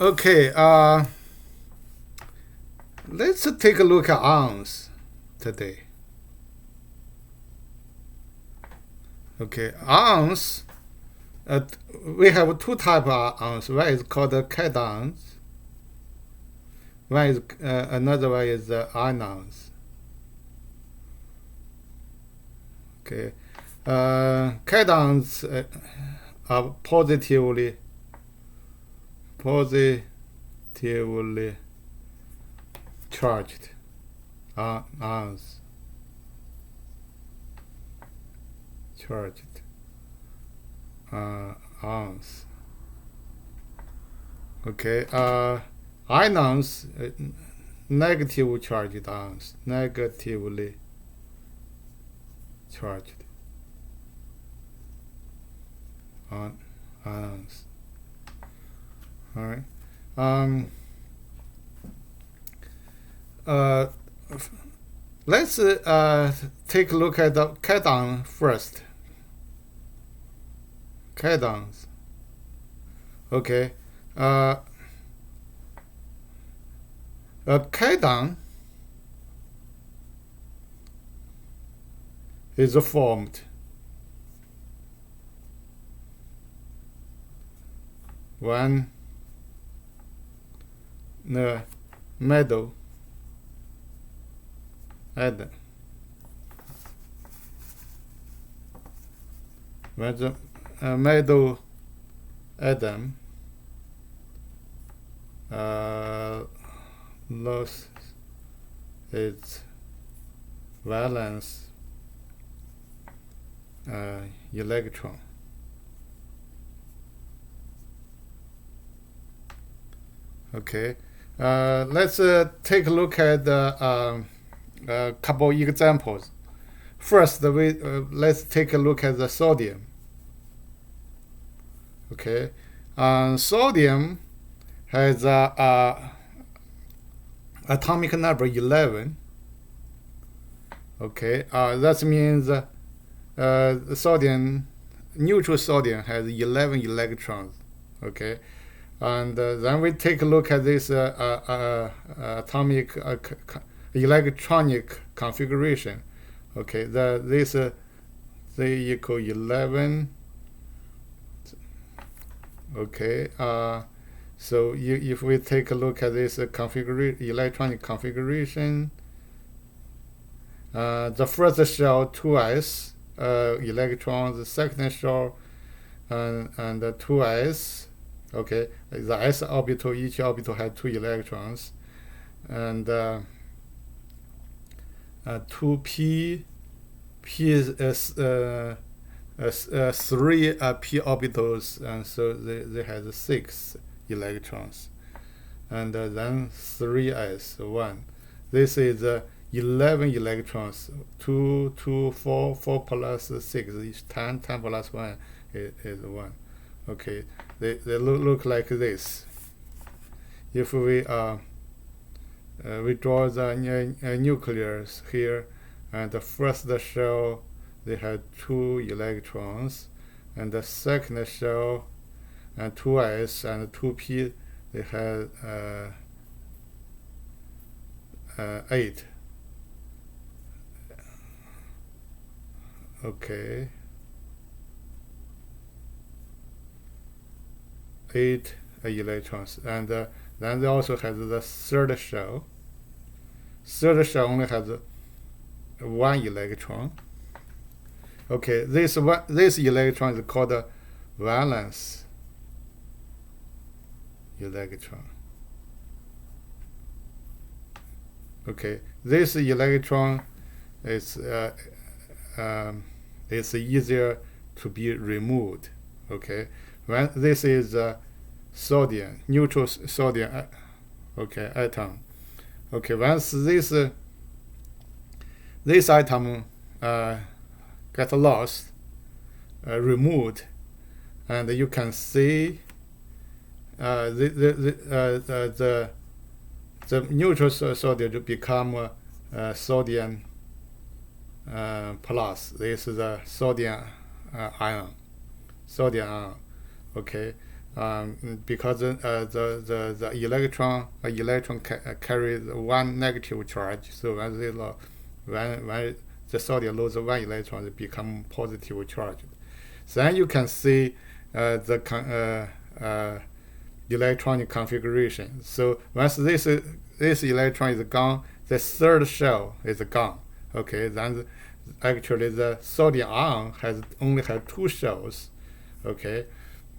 Okay, let's take a look at ions today. Okay, ions, we have two types of ions. One is called cations. One is another one is anions. Okay, cations are positively charged ions. Charged ions. Okay, anions, negative charged ions, negatively charged ions. All right. Uh, let's take a look at the cation first. Cations. Okay. A cation is formed when the metal atom, when the metal atom loses its valence electron. Okay, let's take a look at a couple examples. First, let's take a look at the sodium. Okay, sodium has atomic number 11. Okay, that means sodium, neutral sodium has 11 electrons. Okay, and then we take a look at this atomic electronic configuration. Okay, this they equal 11. Okay, so if we take a look at this electronic configuration, the first shell 2s electrons, the second shell and 2s. Okay, the s orbital, each orbital has 2 electrons, and 2p, p is 3 p orbitals, and so they have 6 electrons, and then 3s 1. This is 11 electrons. 2, 2, 4, 4 plus 6 is 10. 10 plus 1 is 1. Okay, they look like this. If we draw the nucleus here, and the first shell, they have 2 electrons, and the second shell and 2s and 2p, they have 8. Okay, 8 electrons, and then they also have the third shell. Third shell only has 1 electron. Okay, this electron is called a valence electron. Okay, this electron is it's easier to be removed. Okay, when this is sodium, neutral sodium, okay, atom. Okay, once this atom get lost, removed, and you can see the neutral sodium to become sodium plus. This is a sodium ion. Sodium ion. Okay. because the electron carries one negative charge. So when the sodium loses one electron, it becomes positive charge. Then you can see the electronic configuration. So once this electron is gone, the third shell is gone. Okay, then actually the sodium ion only has two shells. Okay,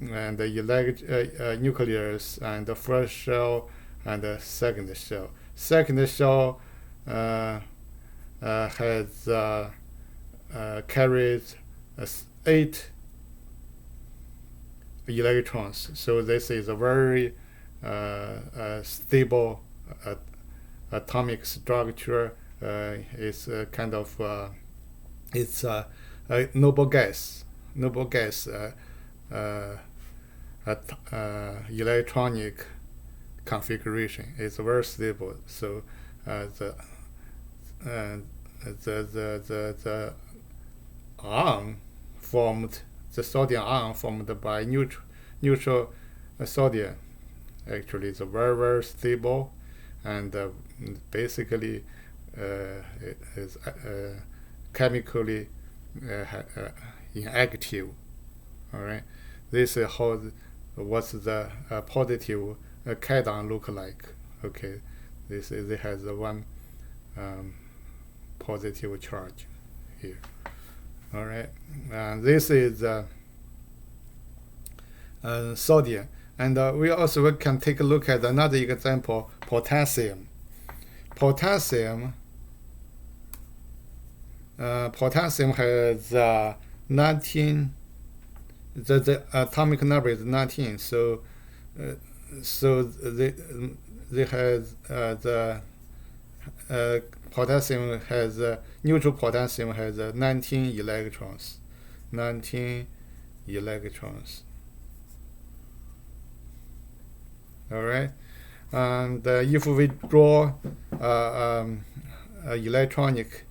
and the nucleus and the first shell and the second shell. Second shell carries 8 electrons. So this is a very stable atomic structure. It's kind of it's a noble gas electronic configuration. It's very stable. So the ion formed, the sodium ion formed by neutral sodium, actually is very stable, and basically it is chemically inactive. All right, this is how what's the positive cation look like. Okay, it has one positive charge here. All right, and this is sodium, and we also can take a look at another example, potassium. Potassium has 19. The atomic number is 19. So they has the potassium has neutral potassium has 19 electrons. 19 electrons. All right, and if we draw electronic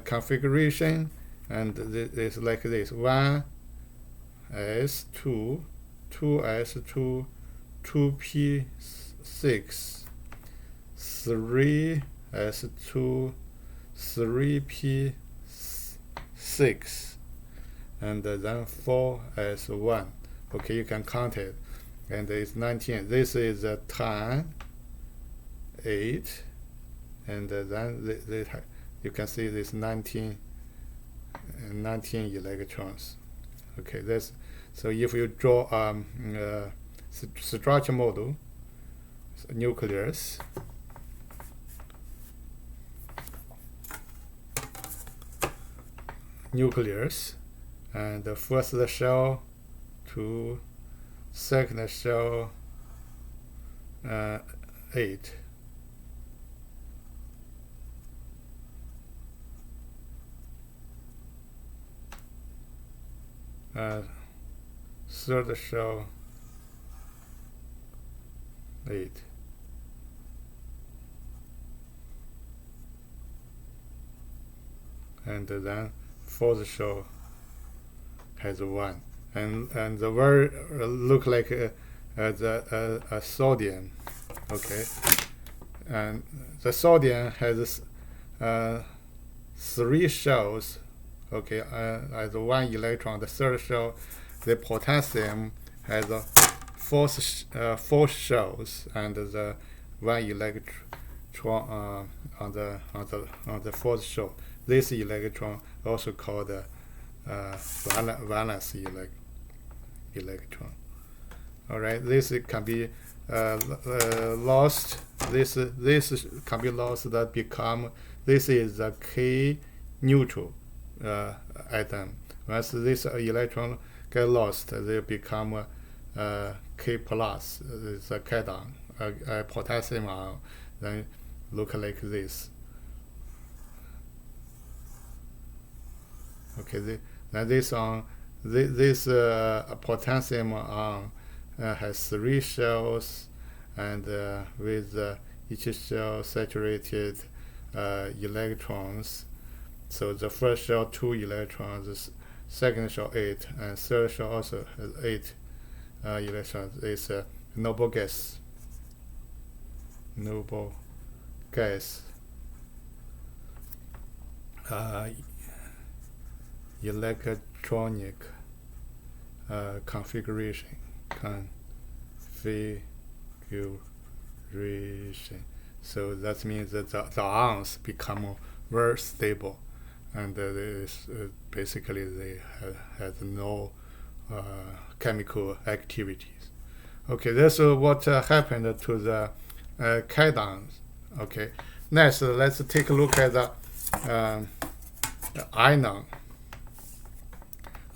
configuration, and it's like this: 1s2, 2s2, 2p6, 3s2, 3p6, and then 4s1. Okay, you can count it, and it's 19. This is 10, 8, and then you can see this 19 electrons. Okay, this. So if you draw structure model, nucleus, and the first shell to second shell 8. Third shell 8. And then fourth shell has 1, and the word look like a sodium. Okay, and the sodium has 3 shells. Okay, as 1 electron. The third shell, the potassium has 4 shells, and the 1 electron on the fourth shell. This electron also called valence electron. All right, this can be lost. This can be lost. That become, this is a K neutral atom. Once this electron get lost, they become K plus. It's a cation, a potassium ion. Then look like this. Okay, then this potassium ion has 3 shells, and with each shell saturated electrons. So the first shell 2 electrons, the second shell 8, and third shell also has 8 electrons is noble gas. Noble gas electronic configuration. So that means that the ions become very stable, and basically they have no chemical activities. Okay, that's what happened to the cations. Okay, next let's take a look at the anion.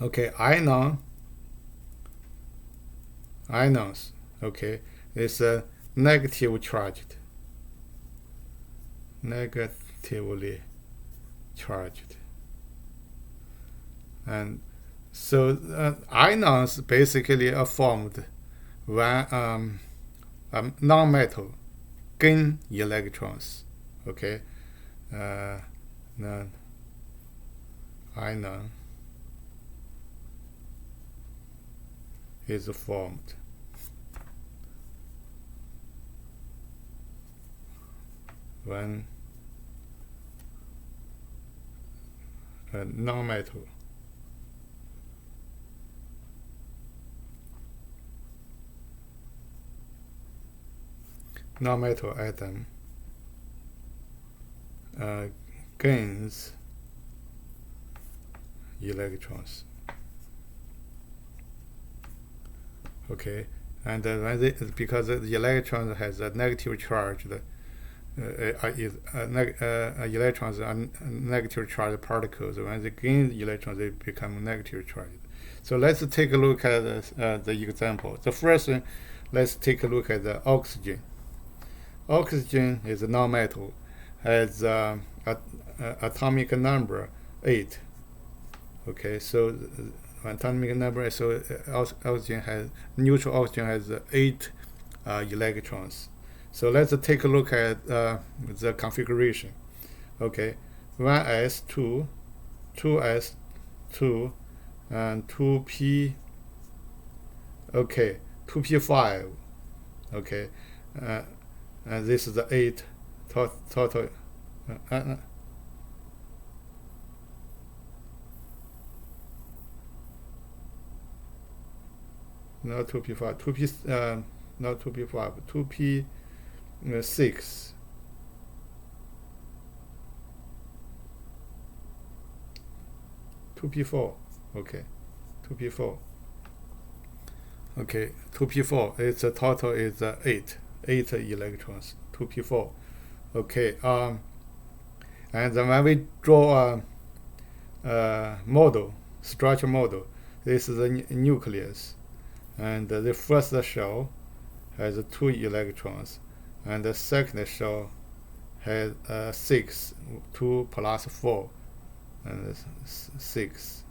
Okay, anions. Okay, it's negatively charged, and so ions basically are formed when non-metal gain electrons. Okay, anion is formed when non-metal atom gains electrons. Okay, and because the electron has a negative charge, electrons are negative charged particles. When they gain electrons, they become negative charged. So let's take a look at the example. The first one, let's take a look at the oxygen. Oxygen is a non-metal, has atomic number 8. Okay, so atomic number, so neutral oxygen has 8 electrons. So let's take a look at the configuration. Okay, 1s2, 2s2, and 2p. Okay, 2p5. Okay, and this is the 8 total. Not 2p5, 2p, not 2p5, 2p6. 2p4. Okay, 2p4. Okay, 2p4. Its total is 8 electrons. 2p4. Okay. And then when we draw a model, structure model, this is the nucleus, and the first shell has 2 electrons, and the second shell has 6, 2 plus 4, and 6.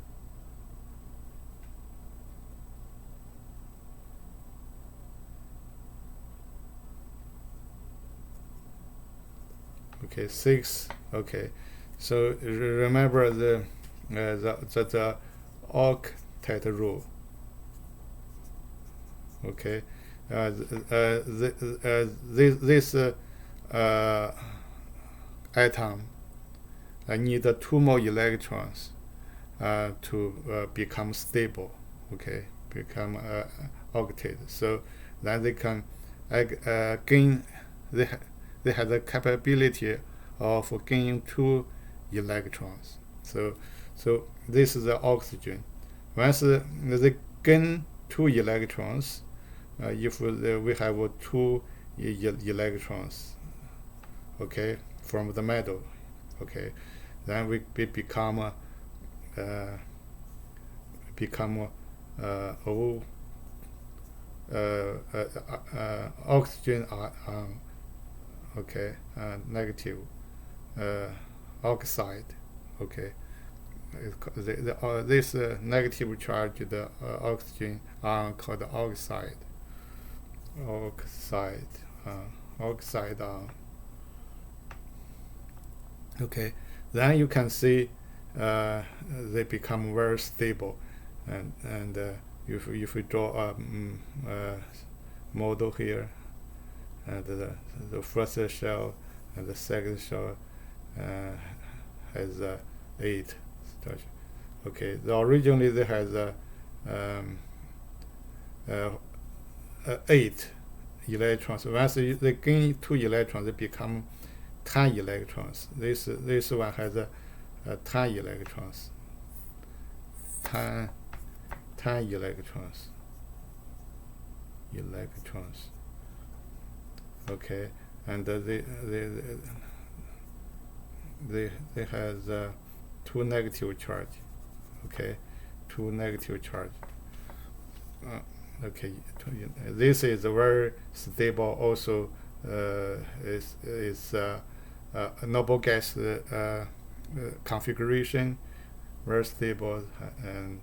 Okay, 6. Okay, so remember the octet rule. Okay, this atom need 2 more electrons to become stable. Okay, become octet. So then they can gain. They have the capability of gaining 2 electrons. So this is the oxygen. Once they gain 2 electrons, if we have 2 electrons, okay, from the metal, okay, then we become oxygen okay, negative oxide. Okay, this negative charged oxygen ion called oxide. Oxide ion. Okay, then you can see they become very stable, and if we draw a model here, and the first shell and the second shell has 8 structure. Okay, originally they has 8 electrons. Once they gain 2 electrons, they become 10 electrons. This one has 10 electrons. 10 electrons. Okay, and they has 2 negative charge. Okay, 2 negative charge. Okay, this is very stable. Also, is noble gas configuration, very stable, and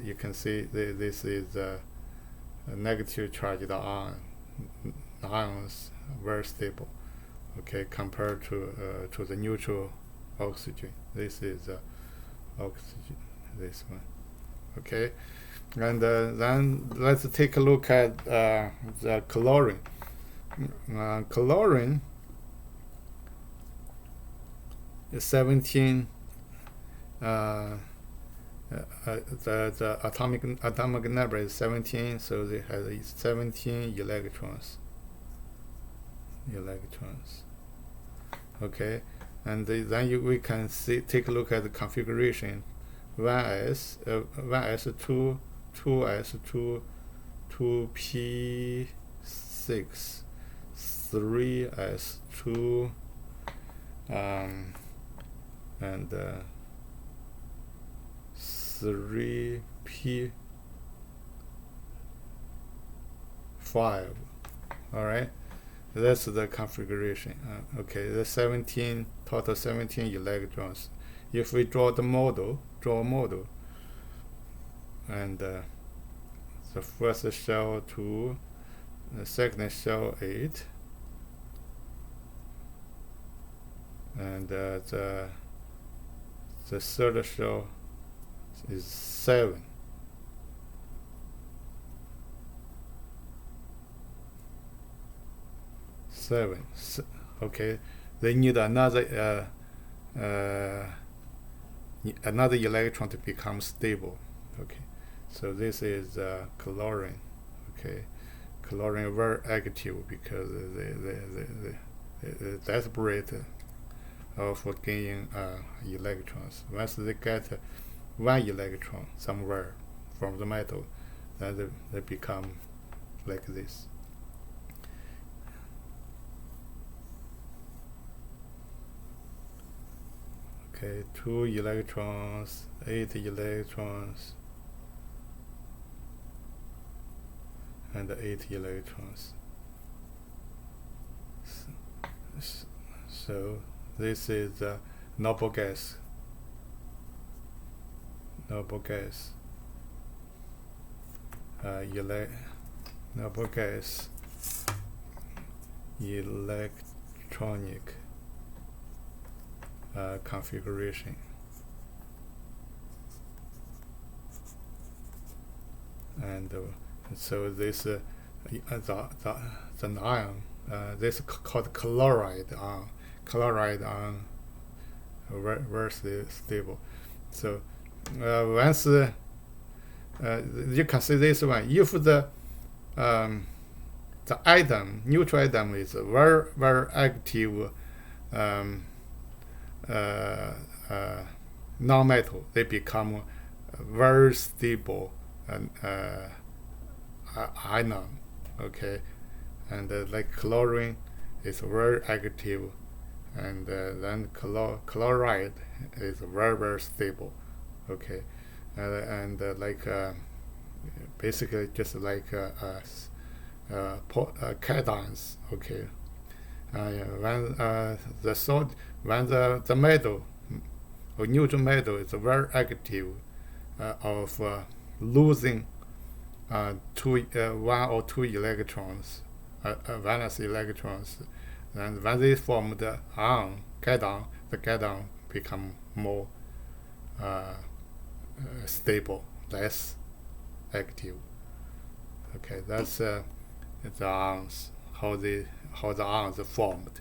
you can see this is a negative charged ions, very stable. Okay, compared to the neutral oxygen. This is oxygen. This one. Okay. And then let's take a look at the chlorine. Chlorine is 17. The atomic number is 17, so they have 17 electrons. Okay, and then we can take a look at the configuration. 1s, 2s2, 2p6, 3s2, and 3p5. All right, that's the configuration. Okay, the total 17 electrons. If we draw a model, and the first shell 2, the second shell 8, and the third shell is 7. Okay, they need another electron to become stable. Okay, so this is chlorine. Okay, chlorine very active because they desperate for gaining electrons. Once they get 1 electron somewhere from the metal, then they become like this. Okay, 2 electrons, 8 electrons, and 8 electrons. So this is the noble gas. Noble gas electronic configuration. And so this the ion, this is called chloride ion, very stable. So once you can see this one, if the neutral atom is very active non-metal, they become very stable anion. Okay, and like chlorine is very active, and then chloride is very stable. Okay, and like basically just like cations. Okay, when the metal or neutral metal is very active of losing 1 or 2 electrons, valence electrons, and when they form the cation, the cation become more stable, less active. Okay, that's the ions, how the ions are formed.